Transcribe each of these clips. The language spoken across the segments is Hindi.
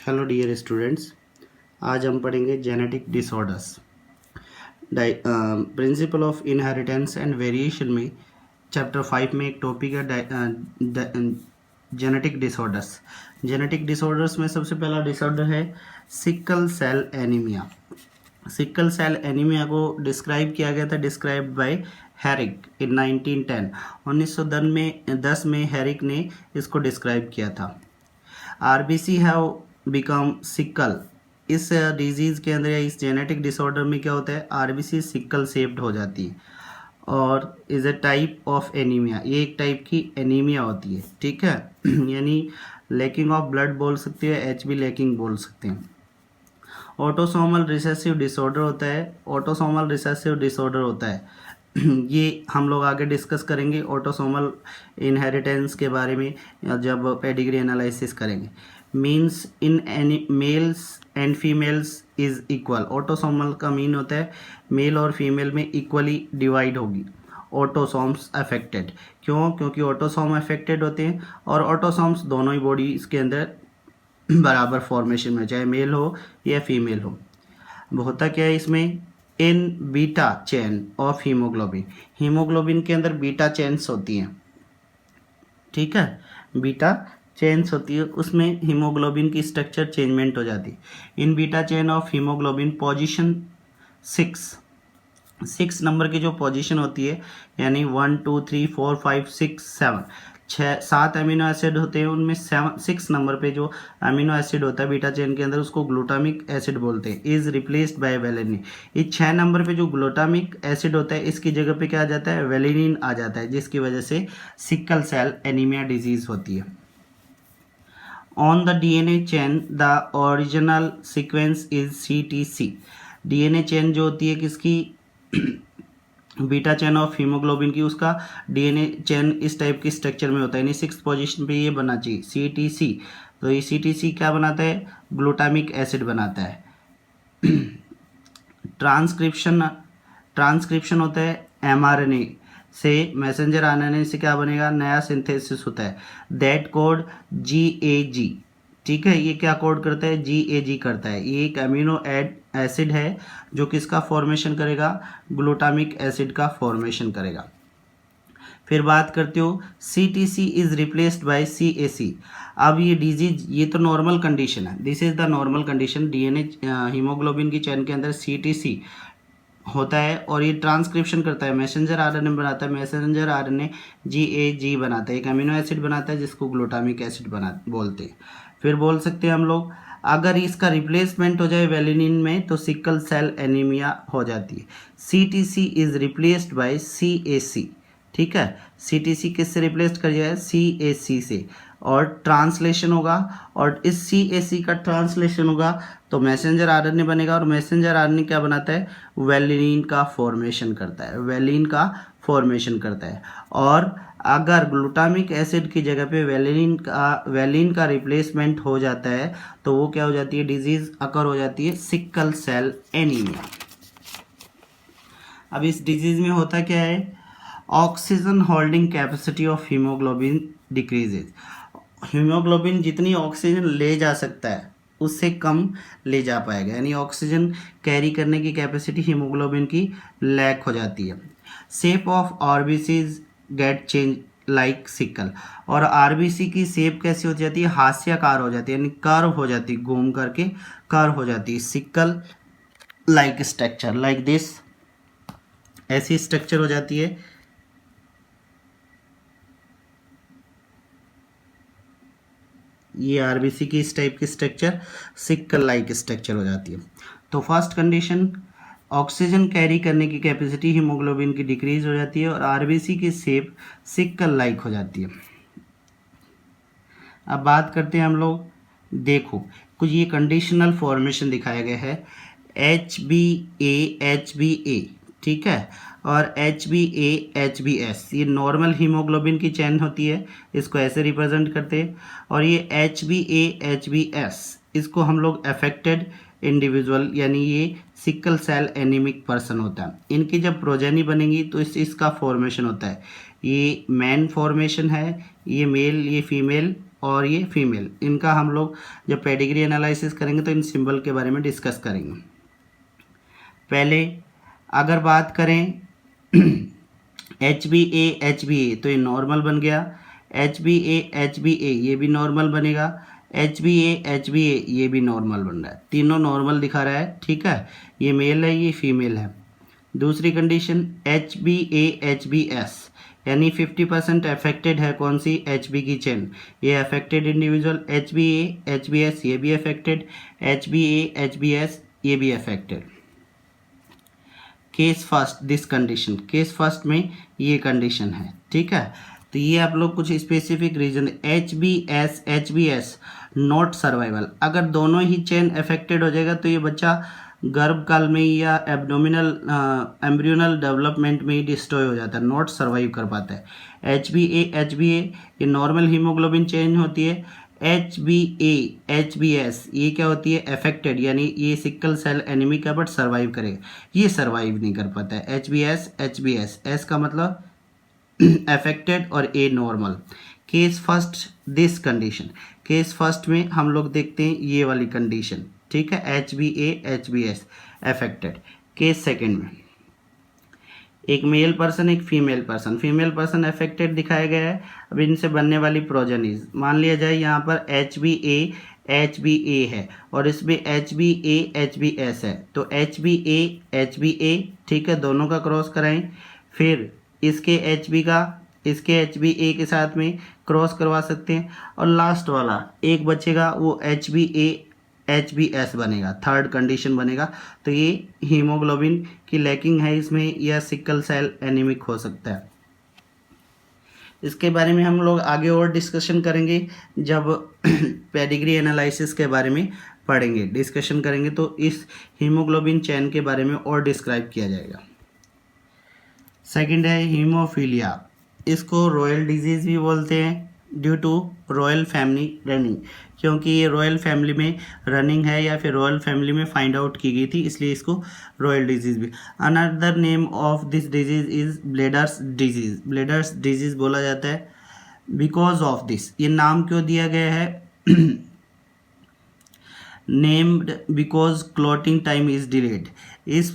हेलो डियर स्टूडेंट्स, आज हम पढ़ेंगे genetic disorders. Principle of inheritance and variation में चैप्टर 5 में एक टॉपिक है जेनेटिक डिसऑर्डर्स। जेनेटिक डिसऑर्डर्स में सबसे पहला डिसऑर्डर है sickle cell anaemia. Sickle cell anaemia को डिस्क्राइब किया गया था, डिस्क्राइब बाय हैरिक इन 1910। 1910 में हैरिक ने इसको डिस्क्राइब किया था। RBC have become sickle. इस डिजीज़ के अंदर या इस जेनेटिक डिसऑर्डर में क्या होता है, आरबीसी सिकल शेप्ड हो जाती है और is a type of anaemia. ये एक टाइप की एनीमिया होती है, ठीक है। यानी लैकिंग ऑफ ब्लड बोल सकते हैं, एचबी लैकिंग बोल सकते हैं। ऑटोसोमल रिसेसिव डिसऑर्डर होता है, ऑटोसोमल रिसेसिव डिसऑर्डर होता है। ये हम लोग आगे डिस्कस करेंगे ऑटोसोमल इनहेरिटेंस के बारे में जब पेडिग्री एनालिसिस करेंगे। Means in any mails and females is equal. Autosomal का मीन होता है मेल और फीमेल में इक्वली डिवाइड होगी। ऑटोसोम्स अफेक्टेड, क्यों? क्योंकि ऑटोसोम अफेक्टेड होते हैं और ऑटोसोम्स दोनों ही बॉडी इसके अंदर बराबर फॉर्मेशन में, चाहे मेल हो या फीमेल हो। होता क्या है इसमें, in beta chain of haemoglobin. Haemoglobin के अंदर बीटा चेन्स होती हैं, ठीक है, बीटा चेन्स होती है, उसमें हीमोग्लोबिन की स्ट्रक्चर चेंजमेंट हो जाती है। In beta chain of haemoglobin position 6 number की जो पोजीशन होती है, यानी 1 2 3 4 5 6 7 7 अमीनो एसिड होते हैं, उनमें 6 नंबर पे जो अमीनो एसिड होता है बीटा चेन के अंदर उसको ग्लूटामिक एसिड बोलते हैं। Is replaced by valine. इस 6 नंबर पे जो ग्लूटामिक एसिड होता है इसकी जगह पे क्या आ जाता है, वेलिनिन आ जाता है, जिसकी वजह से सिकल सेल एनीमिया डिजीज होती है। On the DNA chain the original sequence is CTC। DNA chain जो होती है किसकी, बीटा चेन ऑफ हीमोग्लोबिन की, उसका डीएनए चेन इस टाइप की स्ट्रक्चर में होता है, यानी 6th पोजीशन पे ये बनना चाहिए CTC। तो ये CTC क्या बनाता है, ग्लूटामिक एसिड बनाता है। ट्रांसक्रिप्शन होता है mRNA से, मैसेंजर आरएनए से क्या बनेगा, नया सिंथेसिस होता है, दैट कोड GAG, ठीक है। ये क्या कोड करता है, GAG करता है। ये एक अमीनो एसिड है जो किसका फॉर्मेशन करेगा, ग्लूटामिक एसिड का फॉर्मेशन करेगा। फिर बात करते हो CTC is replaced bye CAC। अब ये डिजीज, ये तो नॉर्मल कंडीशन है, this is the normal condition. DNA haemoglobin की चेन के अंदर CTC होता है और ये ट्रांसक्रिप्शन करता है, मैसेंजर आरएनए बनाता है, मैसेंजर आरएनए GAG बनाता है, एक अमीनो एसिड बनाता है जिसको ग्लूटामिक एसिड बोलते हैं। फिर बोल सकते हैं हम लोग, अगर इसका रिप्लेसमेंट हो जाए वेलिनिन में तो सिकल सेल एनीमिया हो जाती है। CTC is replaced bye CAC, ठीक है। CTC किससे रिप्लेस कर जाए, CAC से, और ट्रांसलेशन होगा, और इस CAC का ट्रांसलेशन होगा तो मैसेंजर आरएनए बनेगा, और मैसेंजर आरएनए क्या बनाता है, वेलिनिन का फॉर्मेशन करता है, वेलिन का फॉर्मेशन करता है। और अगर ग्लूटामिक एसिड की जगह पे वेलिन का रिप्लेसमेंट हो जाता है तो वो क्या हो जाती है, डिजीज अकर हो जाती है सिकल सेल एनीमिया। अब इस डिजीज में होता क्या है, oxygen holding capacity of haemoglobin decreases. Haemoglobin जितनी ऑक्सीजन ले जा सकता है उससे कम ले जा पाएगा, यानी ऑक्सीजन कैरी करने की कैपेसिटी हीमोग्लोबिन की लैक हो जाती है। Shape of RBCs get change like sickle. और आरबीसी की शेप कैसी हो जाती है, हास्याकार हो जाती है, यानी कर्व हो जाती है, घूम करके कर्व हो जाती है। Sickle like structure, like this, ऐसी स्ट्रक्चर हो जाती है। ये आरबीसी की इस टाइप की स्ट्रक्चर सिकल लाइक स्ट्रक्चर हो जाती है। तो फर्स्ट कंडीशन, ऑक्सीजन कैरी करने की कैपेसिटी हीमोग्लोबिन की डिक्रीज हो जाती है और आरबीसी की शेप सिकल लाइक हो जाती है। अब बात करते हैं हम लोग, देखो कुछ ये कंडीशनल फॉर्मेशन दिखाया गया है, HbA, ठीक है, और HbA, ये नॉर्मल हीमोग्लोबिन की चेन होती है, इसको ऐसे रिप्रेजेंट करते हैं। और ये HbA, इसको हम लोग अफेक्टेड इंडिविजुअल, यानी ये सिकल सेल एनीमिक पर्सन होता है। इनकी जब प्रोजेनी बनेंगी तो इसका फॉर्मेशन होता है, ये मैन फॉर्मेशन है, ये मेल, ये फीमेल, और ये फीमेल, इनका हम लोग जब पेडिग्री एनालिसिस करेंगे तो इन सिंबल के बारे में डिस्कस करेंगे। पहले अगर बात करें HbA तो ये नॉर्मल बन गया, HbA ये भी नॉर्मल बनेगा, HbA ये भी नॉर्मल बन रहा है, तीनों नॉर्मल दिखा रहा है, ठीक है। ये मेल है, ये फीमेल है। दूसरी कंडीशन HbA यानी 50% अफेक्टेड है कौन सी, HB की चेन, ये अफेक्टेड इंडिविजुअल, HbA ये भी अफेक्टेड, HbA ये भी affected. Case first this condition, case first में ये कंडीशन है, ठीक है। तो ये आप लोग कुछ specific reason, HbS not survival, अगर दोनों ही चेन अफेक्टेड हो जाएगा तो ये बच्चा गर्भकाल में या एब्डोमिनल एम्ब्रियोनल डेवलपमेंट में ही डिस्ट्रॉय हो जाता है, नॉट सर्वाइव कर पाता है। HbA ये नॉर्मल हीमोग्लोबिन चेंज होती है, HbS ये क्या होती है, अफेक्टेड, यानी ये सिकल सेल एनीमिक है बट सर्वाइव करेगा, ये सर्वाइव नहीं कर पाता है। HbS S का मतलब अफेक्टेड और A normal. Case first this condition, case first में हम लोग देखते हैं ये वाली कंडीशन, ठीक है, HbS अफेक्टेड। केस सेकंड में एक मेल पर्सन एक फीमेल पर्सन अफेक्टेड दिखाया गया है। अब इनसे बनने वाली प्रोजेनीज मान लिया जाए यहाँ पर HbA है और इसमें HbS है, तो HbA ठीक है, दोनों का क्रॉस कराएं, फिर इसके HbA के साथ में क्रॉस करवा सकते हैं, और लास्ट वाला एक बचेगा वो HbS बनेगा, थर्ड कंडीशन बनेगा। तो ये हीमोग्लोबिन की लैकिंग है इसमें, या सिकल सेल एनीमिक हो सकता है। इसके बारे में हम लोग आगे और डिस्कशन करेंगे जब पेडिग्री एनालिसिस के बारे में पढ़ेंगे, डिस्कशन करेंगे तो इस हीमोग्लोबिन चेन के बारे में और डिस्क्राइब किया जाएगा। सेकंड है हीमोफीलिया, इसको रॉयल डिजीज़ भी बोलते हैं due to royal family running, क्योंकि ये रॉयल फैमिली में रनिंग है या फिर रॉयल फैमिली में फाइंड आउट की गई थी, इसलिए इसको रॉयल डिजीज़ भी। Another name of this disease is bleeders disease बोला जाता है। बिकॉज ऑफ दिस, ये नाम क्यों दिया गया है, named because clotting time is delayed. इस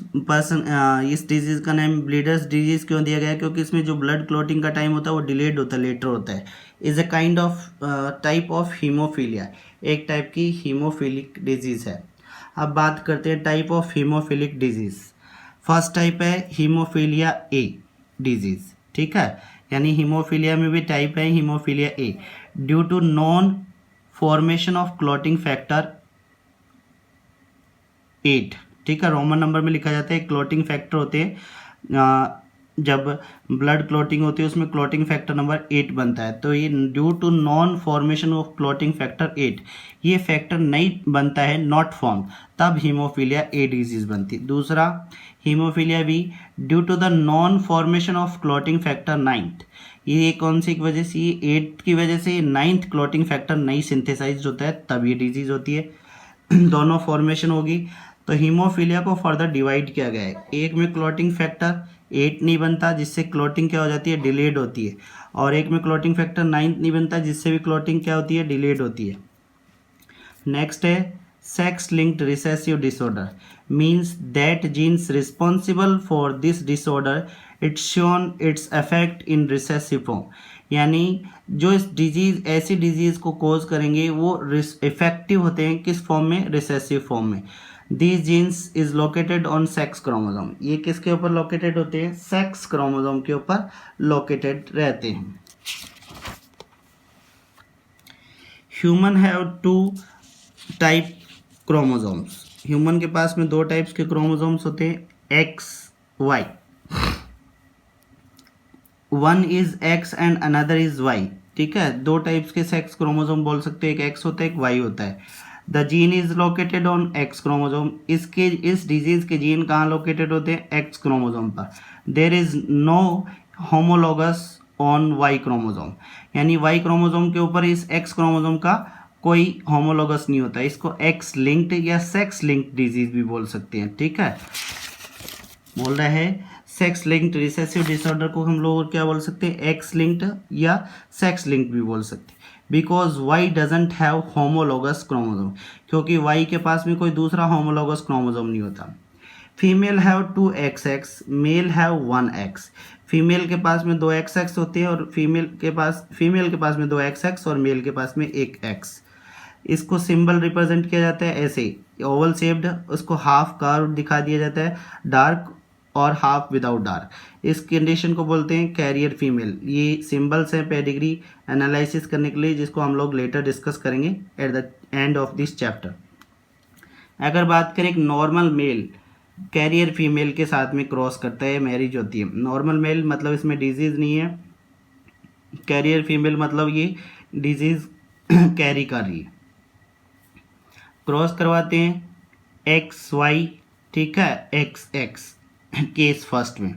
डिजीज़ का नाम ब्लीडर्स डिजीज़ क्यों दिया गया है, क्योंकि इसमें जो ब्लड क्लॉटिंग का टाइम होता है वो डिलेड होता है, लेटर होता है। Is a kind of type of haemophilia, एक टाइप की हीमोफिलिक डिजीज़ है। अब बात करते हैं type of haemophilic disease. First type है हीमोफीलिया ए डिजीज़, ठीक है, यानी हीमोफीलिया में भी टाइप है haemophilia A, due to non formation of clotting factor 8, ठीक है, रोमन नंबर में लिखा जाता है। क्लॉटिंग फैक्टर होते हैं, जब ब्लड क्लॉटिंग होती है उसमें क्लॉटिंग फैक्टर नंबर 8 बनता है, तो ये due to non formation of clotting factor 8, ये फैक्टर नहीं बनता है, नॉट फॉर्म, तब हीमोफीलिया ए डिजीज़ बनती है। दूसरा haemophilia B, due to the non formation of clotting factor 9, ये कौन सी वजह से, ये 8 की वजह से 9th क्लॉटिंग फैक्टर नहीं सिंथेसाइज होता है, तब ये डिजीज़ होती है। दोनों फॉर्मेशन होगी तो हीमोफीलिया को फर्दर डिवाइड किया गया है, एक में क्लॉटिंग फैक्टर 8 नहीं बनता जिससे क्लॉटिंग क्या हो जाती है, डिलेड होती है, और एक में क्लॉटिंग फैक्टर 9 नहीं बनता जिससे भी क्लॉटिंग क्या होती है, डिलेड होती है। नेक्स्ट है sex linked recessive disorder, means that genes responsible for this disorder it's shown its effect in recessive form, यानी जो इस डिजीज़ ऐसी डिजीज़ को कोज करेंगे वो इफेक्टिव होते हैं किस फॉर्म में, रिसेसिव फॉर्म में। This genes is located on sex chromosome, ये किसके ऊपर लोकेटेड होते हैं, सेक्स क्रोमोसोम के ऊपर लोकेटेड रहते हैं। Human have 2 type chromosomes, human के पास में 2 टाइप्स के क्रोमोसोम्स होते हैं, X Y, one is X and another is Y, ठीक है, 2 टाइप्स के सेक्स क्रोमोसोम बोल सकते हैं, एक एक्स होता है एक वाई होता है। The gene is located on X chromosome, इस डिजीज के जीन कहाँ लोकेटेड होते हैं, एक्स क्रोमोसोम पर। There is no homologous on Y chromosome, यानी वाई क्रोमोसोम के ऊपर इस एक्स क्रोमोसोम का कोई होमोलोगस नहीं होता, इसको एक्स लिंक्ड या सेक्स लिंक्ड डिजीज भी बोल सकते हैं, ठीक है। बोल रहा है सेक्स लिंक्ड रिसेसिव डिसऑर्डर को हम लोग क्या बोल सकते हैं, एक्स लिंक्ड या सेक्स लिंक्ड भी बोल सकते हैं। Because Y doesn't have homologous chromosome, क्योंकि वाई के पास में कोई दूसरा होमोलोगस क्रोमोजोम नहीं होता। Female have 2 XX, male have 1 X। Female के पास में 2 XX होते हैं और फीमेल के पास में 2 XX और मेल के पास में 1 X। इसको सिंबल रिप्रेजेंट किया जाता है ऐसे, ओवल शेप्ड, उसको हाफ कर्व दिखा दिया जाता है, डार्क और हाफ विदाउट डार्क। इस कंडीशन को बोलते हैं कैरियर फीमेल। ये सिंबल्स हैं पेडिग्री एनालिसिस करने के लिए, जिसको हम लोग लेटर डिस्कस करेंगे at the end of this chapter. अगर बात करें एक नॉर्मल मेल कैरियर फीमेल के साथ में क्रॉस करता है, मैरिज होती है। नॉर्मल मेल मतलब इसमें डिजीज़ नहीं है, कैरियर फीमेल मतलब ये डिजीज़ कैरी कर रही है। क्रॉस करवाते हैं XY, ठीक है, XX केस फर्स्ट में।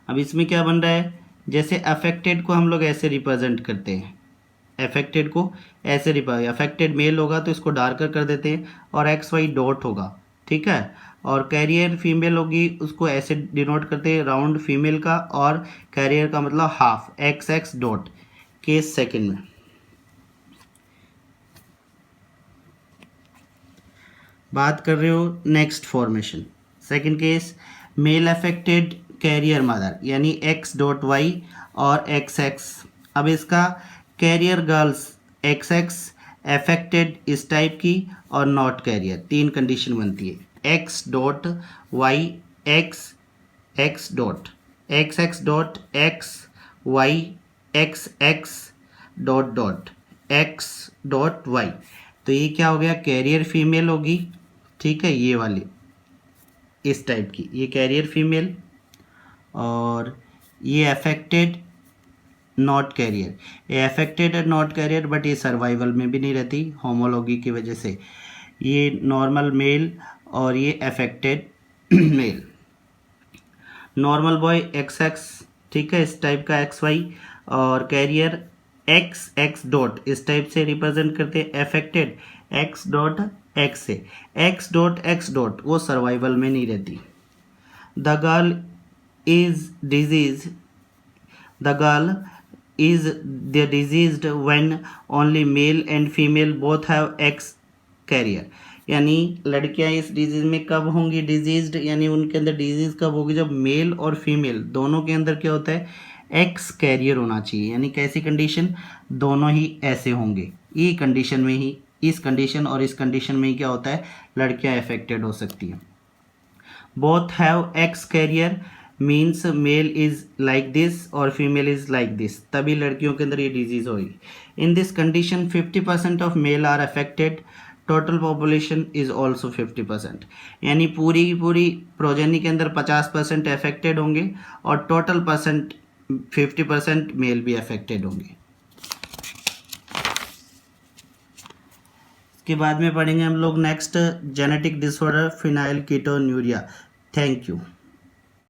अब इसमें क्या बन रहा है, जैसे अफेक्टेड को हम लोग ऐसे रिप्रेजेंट करते हैं, अफेक्टेड को ऐसे अफेक्टेड मेल होगा तो इसको डार्कर कर देते हैं और XY डॉट होगा, ठीक है। और कैरियर फीमेल होगी उसको ऐसे डिनोट करते हैं, राउंड फीमेल का और कैरियर का मतलब half, XX dot. Case second में बात कर रहे हो next formation. Second case, male affected carrier mother यानी X.Y और XX। अब इसका कैरियर गर्ल्स XX अफेक्टेड इस टाइप की और नॉट कैरियर, तीन कंडीशन बनती है। X.Y X dot XX dot XY XX dot dot X.Y। तो ये क्या हो गया, कैरियर फीमेल होगी, ठीक है, ये वाली इस टाइप की, ये कैरियर फीमेल और ये अफेक्टेड नॉट कैरियर। ये अफेक्टेड है नॉट कैरियर, बट ये सर्वाइवल में भी नहीं रहती होमोलॉगी की वजह से। ये नॉर्मल मेल और ये affected male. Normal boy XX, ठीक है, इस टाइप का XY और कैरियर XX डॉट इस टाइप से रिप्रेजेंट करते हैं, अफेक्टेड X डॉट X से। X डॉट वो सर्वाइवल में नहीं रहती। The girl is disease, the girl is the diseased when only male and female both have X carrier। यानी लड़कियां इस डिजीज में कब होंगी डिजीज्ड, यानी उनके अंदर डिजीज कब होगी, जब मेल और फीमेल दोनों के अंदर क्या होता है, X कैरियर होना चाहिए। यानी कैसी कंडीशन, दोनों ही ऐसे होंगे। ये कंडीशन में ही, इस कंडीशन और इस कंडीशन में ही क्या होता है, लड़कियां अफेक्टेड हो सकती हैं। Both have X carrier means male is like this और फीमेल इज लाइक दिस, तभी लड़कियों के अंदर ये डिजीज होगी। In this condition 50% of male are affected, total population is also 50%। यानी पूरी की पूरी प्रोजेनी के अंदर 50% अफेक्टेड होंगे और टोटल 50% मेल भी अफेक्टेड होंगे। इसके बाद में पढ़ेंगे हम लोग next genetic disorder phenyl ketonuria. Thank you.